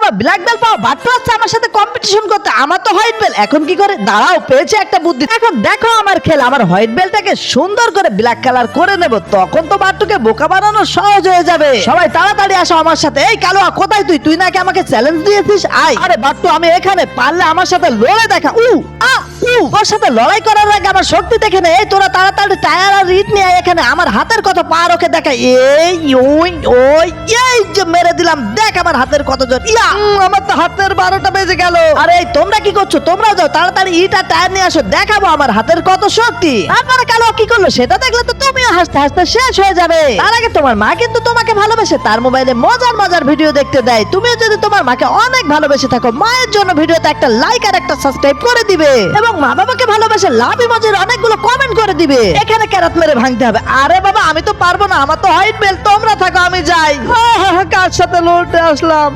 বাবা black belt পাওয়া বাট্টু আছে আমার সাথে কম্পিটিশন করতে। আমার তো হোয়াইট বেল্ট, এখন কি করে? দাঁড়াও, পেয়েছে একটা বুদ্ধি। এখন দেখো আমার খেল, আমার হোয়াইট বেল্টটাকে সুন্দর করে ব্ল্যাক কালার করে নেব, তখন তো বাট্টুকে বোকা বানানো সহজ হয়ে যাবে। সবাই তাড়াতাড়ি আসো আমার সাথে। এই কালোয়া, কোথায় তুই? তুই নাকি আমাকে চ্যালেঞ্জ দিয়েছিস? আয়। আরে বাট্টু, আমি এখানে, পারলে আমার সাথে লড়ে দেখা। ওর সাথে লড়াই করার আগে আমার শক্তি দেখে নে। এই তোরা তাড়াতাড়ি টায়ার আর ইট নিয়ে আয় এখানে, আমার হাতের কত পার ওকে দেখা। এই ওই ওই এই যে মেরে দিলাম, দেখ আমার হাতের কত জোর। আমার তো হাতের 12টা বেজে গেল। আরে এই তোমরা কি করছো? তোমরা যাও তাড়াতাড়ি ইট আর টায়ার নিয়ে আসো, দেখাবো আমার হাতের কত শক্তি। আপনারা কালো কি করলো সেটা দেখলে তো তুমিও হাসতে হাসতে শেষ হয়ে যাবে। তার আগে তোমার মা কিন্তু তোমাকে ভালোবেসে তার মোবাইলে মজার মজার ভিডিও দেখতে দেয়। তুমিও যদি তোমার মাকে অনেক ভালোবেসে থাকো, মায়ের জন্য ভিডিওতে একটা লাইক আর একটা সাবস্ক্রাইব করে দিবে এবং মা বাবাকে ভালোবেসে লাভ ইমোজির অনেকগুলো কমেন্ট করে দিবে। এখানে ক্যারাত মেরে ভাঙতে হবে। আরে বাবা, আমি তো পারবো না, আমার তো হোয়াইট বেল্ট। তোমরা থাকো, আমি যাই। কার সাথে লড়তে আসলাম।